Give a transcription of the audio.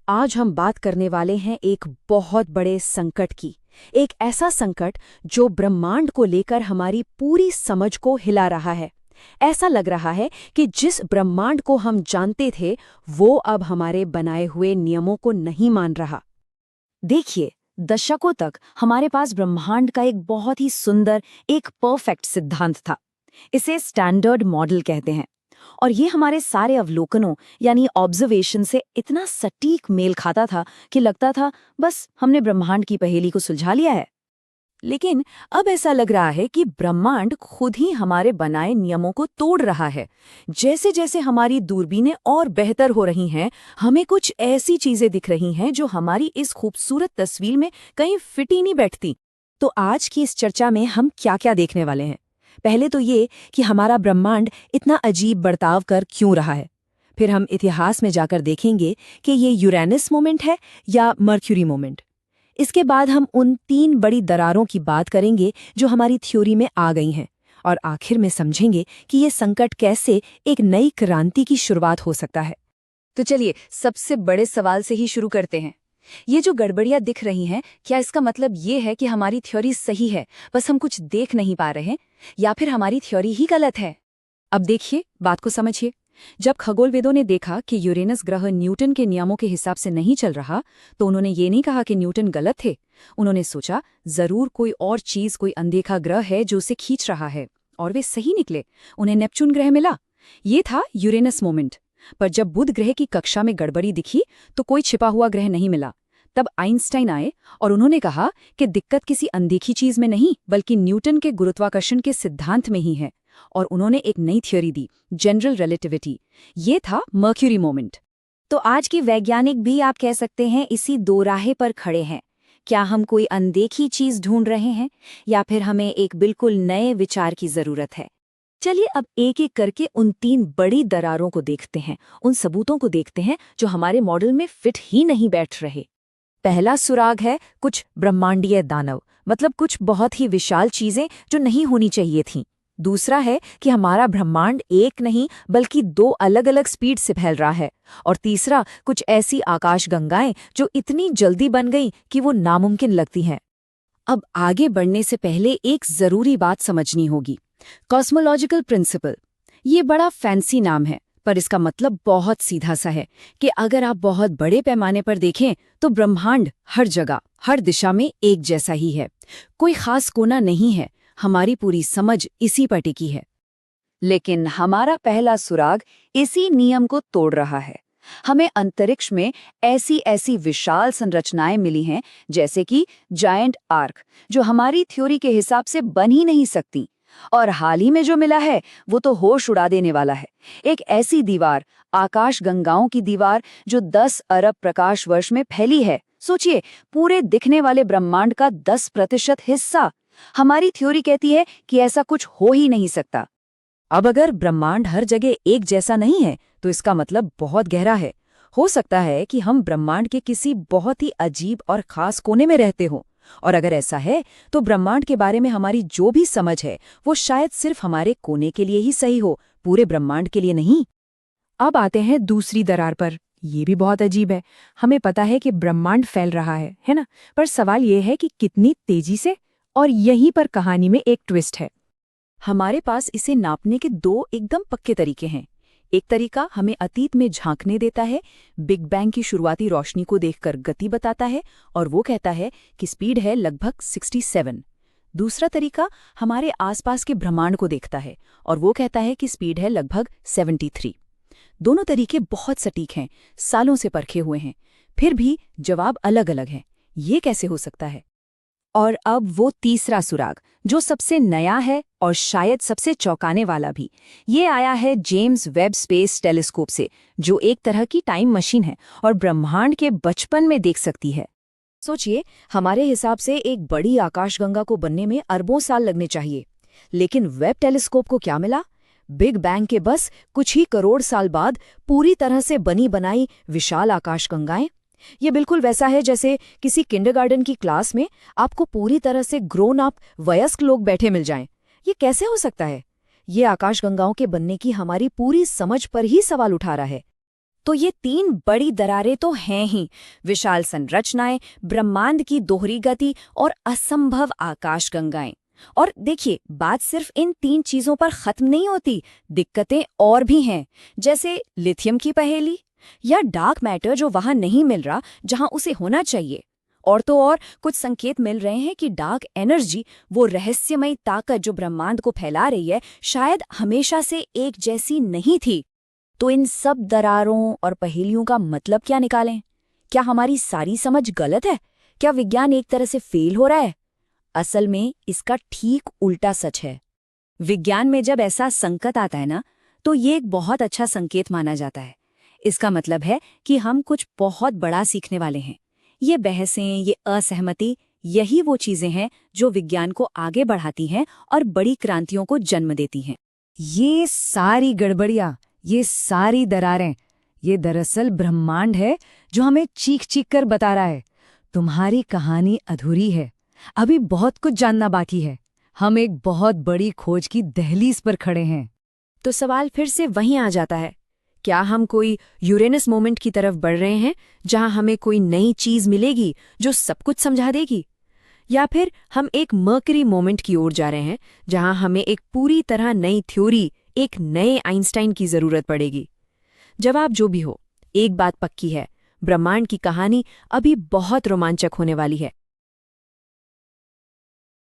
आज हम बात करने वाले हैं एक बहुत बड़े संकट की। एक ऐसा संकट जो ब्रह्मांड को लेकर हमारी पूरी समझ को हिला रहा है। ऐसा लग रहा है कि जिस ब्रह्मांड को हम जानते थे वो अब हमारे बनाए हुए नियमों को नहीं मान रहा। देखिए, दशकों तक हमारे पास ब्रह्मांड का एक बहुत ही सुंदर, एक परफेक्ट सिद्धांत था। इसे स्टैंडर्ड मॉडल कहते हैं। और ये हमारे सारे अवलोकनों यानी ऑब्जर्वेशन से इतना सटीक मेल खाता था कि लगता था बस हमने ब्रह्मांड की पहेली को सुलझा लिया है। लेकिन अब ऐसा लग रहा है कि ब्रह्मांड खुद ही हमारे बनाए नियमों को तोड़ रहा है। जैसे जैसे हमारी दूरबीनें और बेहतर हो रही हैं, हमें कुछ ऐसी चीजें दिख रही हैं जो हमारी इस खूबसूरत तस्वीर में कहीं फिट ही नहीं बैठती। तो आज की इस चर्चा में हम क्या क्या देखने वाले हैं? पहले तो ये कि हमारा ब्रह्मांड इतना अजीब बर्ताव कर क्यों रहा है। फिर हम इतिहास में जाकर देखेंगे कि ये यूरेनस मोमेंट है या मर्क्यूरी मोमेंट। इसके बाद हम उन 3 बड़ी दरारों की बात करेंगे जो हमारी थ्योरी में आ गई हैं, और आखिर में समझेंगे कि ये संकट कैसे एक नई क्रांति की शुरुआत हो सकता है। तो चलिए सबसे बड़े सवाल से ही शुरू करते हैं। ये जो गड़बड़ियां दिख रही हैं, क्या इसका मतलब ये है कि हमारी थ्योरी सही है, बस हम कुछ देख नहीं पा रहे हैं, या फिर हमारी थ्योरी ही गलत है? अब देखिए, बात को समझिए। जब खगोलवेदों ने देखा कि यूरेनस ग्रह न्यूटन के नियमों के हिसाब से नहीं चल रहा, तो उन्होंने ये नहीं कहा कि न्यूटन गलत थे। उन्होंने सोचा जरूर कोई और चीज, कोई अनदेखा ग्रह है जो उसे खींच रहा है, और वे सही निकले। उन्हें नेपच्यून ग्रह मिला। ये था यूरेनस मोमेंट। पर जब बुध ग्रह की कक्षा में गड़बड़ी दिखी तो कोई छिपा हुआ ग्रह नहीं मिला। तब आइंस्टाइन आए और उन्होंने कहा कि दिक्कत किसी अनदेखी चीज में नहीं, बल्कि न्यूटन के गुरुत्वाकर्षण के सिद्धांत में ही है। और उन्होंने एक नई थ्योरी दी, जनरल रिलेटिविटी। ये था मर्क्यूरी मोमेंट। तो आज के वैज्ञानिक भी आप कह सकते हैं इसी दोराहे पर खड़े हैं। क्या हम कोई अनदेखी चीज ढूंढ रहे हैं, या फिर हमें एक बिल्कुल नए विचार की जरूरत है? चलिए अब एक एक करके उन 3 बड़ी दरारों को देखते हैं, उन सबूतों को देखते हैं जो हमारे मॉडल में फिट ही नहीं बैठ रहे। पहला सुराग है कुछ ब्रह्मांडीय दानव, मतलब कुछ बहुत ही विशाल चीजें जो नहीं होनी चाहिए थीं। दूसरा है कि हमारा ब्रह्मांड एक नहीं बल्कि 2 अलग अलग स्पीड से फैल रहा है। और तीसरा कुछ ऐसी आकाशगंगाएं जो इतनी जल्दी बन गईं कि वो नामुमकिन लगती हैं। अब आगे बढ़ने से पहले एक जरूरी बात समझनी होगी। कॉस्मोलॉजिकल प्रिंसिपल, ये बड़ा फैंसी नाम है, पर इसका मतलब बहुत सीधा सा है कि अगर आप बहुत बड़े पैमाने पर देखें तो ब्रह्मांड हर जगह, हर दिशा में एक जैसा ही है। कोई खास कोना नहीं है। हमारी पूरी समझ इसी पर टिकी है। लेकिन हमारा पहला सुराग इसी नियम को तोड़ रहा है। हमें अंतरिक्ष में ऐसी ऐसी विशाल संरचनाएं मिली हैं, जैसे कि जायंट आर्क, जो हमारी थ्योरी के हिसाब से बन ही नहीं सकती। और हाल ही में जो मिला है वो तो होश उड़ा देने वाला है। एक ऐसी दीवार, आकाश गंगाओं की दीवार, जो 10 अरब प्रकाश वर्ष में फैली है। सोचिए, पूरे दिखने वाले ब्रह्मांड का 10% हिस्सा। हमारी थ्योरी कहती है कि ऐसा कुछ हो ही नहीं सकता। अब अगर ब्रह्मांड हर जगह एक जैसा नहीं है तो इसका मतलब बहुत गहरा है। हो सकता है कि हम ब्रह्मांड के किसी बहुत ही अजीब और खास कोने में रहते हो। और अगर ऐसा है तो ब्रह्मांड के बारे में हमारी जो भी समझ है वो शायद सिर्फ हमारे कोने के लिए ही सही हो, पूरे ब्रह्मांड के लिए नहीं। अब आते हैं दूसरी दरार पर। ये भी बहुत अजीब है। हमें पता है कि ब्रह्मांड फैल रहा है ना? पर सवाल ये है कि कितनी तेजी से। और यहीं पर कहानी में एक ट्विस्ट है। हमारे पास इसे नापने के 2 एकदम पक्के तरीके हैं। एक तरीका हमें अतीत में झांकने देता है, बिग बैंग की शुरुआती रोशनी को देखकर गति बताता है, और वो कहता है कि स्पीड है लगभग 67। दूसरा तरीका हमारे आसपास के ब्रह्मांड को देखता है, और वो कहता है कि स्पीड है लगभग 73। दोनों तरीके बहुत सटीक हैं, सालों से परखे हुए हैं, फिर भी जवाब अलग अलग है। ये कैसे हो सकता है? और अब वो तीसरा सुराग, जो सबसे नया है और शायद सबसे चौंकाने वाला भी। ये आया है जेम्स वेब स्पेस टेलीस्कोप से, जो एक तरह की टाइम मशीन है और ब्रह्मांड के बचपन में देख सकती है। सोचिए, हमारे हिसाब से एक बड़ी आकाशगंगा को बनने में अरबों साल लगने चाहिए, लेकिन वेब टेलीस्कोप को क्या मिला? बिग बैंग के बस कुछ ही करोड़ साल बाद पूरी तरह से बनी बनाई विशाल आकाशगंगाएं। ये बिल्कुल वैसा है जैसे किसी किंडरगार्टन की क्लास में आपको पूरी तरह से ग्रोन अप वयस्क लोग बैठे मिल जाएं। ये कैसे हो सकता है? ये आकाशगंगाओं के बनने की हमारी पूरी समझ पर ही सवाल उठा रहा है। तो ये 3 बड़ी दरारें तो हैं ही, विशाल संरचनाएं, ब्रह्मांड की दोहरी गति और असंभव आकाशगंगाएं। और देखिए, बात सिर्फ इन 3 चीजों पर खत्म नहीं होती, दिक्कतें और भी हैं, जैसे लिथियम की पहेली या डार्क मैटर जो वहां नहीं मिल रहा जहां उसे होना चाहिए। और तो और कुछ संकेत मिल रहे हैं कि डार्क एनर्जी, वो रहस्यमयी ताकत जो ब्रह्मांड को फैला रही है, शायद हमेशा से एक जैसी नहीं थी। तो इन सब दरारों और पहेलियों का मतलब क्या निकालें? क्या हमारी सारी समझ गलत है? क्या विज्ञान एक तरह से फेल हो रहा है? असल में इसका ठीक उल्टा सच है। विज्ञान में जब ऐसा संकट आता है ना, तो ये एक बहुत अच्छा संकेत माना जाता है। इसका मतलब है कि हम कुछ बहुत बड़ा सीखने वाले हैं। ये बहसें, ये असहमति, यही वो चीजें हैं जो विज्ञान को आगे बढ़ाती हैं और बड़ी क्रांतियों को जन्म देती हैं। ये सारी गड़बड़ियां, ये सारी दरारें, ये दरअसल ब्रह्मांड है जो हमें चीख चीख कर बता रहा है, तुम्हारी कहानी अधूरी है, अभी बहुत कुछ जानना बाकी है। हम एक बहुत बड़ी खोज की दहलीज पर खड़े हैं। तो सवाल फिर से वहीं आ जाता है, क्या हम कोई यूरेनस मोमेंट की तरफ बढ़ रहे हैं जहां हमें कोई नई चीज मिलेगी जो सब कुछ समझा देगी, या फिर हम एक मर्करी मोमेंट की ओर जा रहे हैं जहां हमें एक पूरी तरह नई थ्योरी, एक नए आइंस्टाइन की जरूरत पड़ेगी? जवाब जो भी हो, एक बात पक्की है, ब्रह्मांड की कहानी अभी बहुत रोमांचक होने वाली है।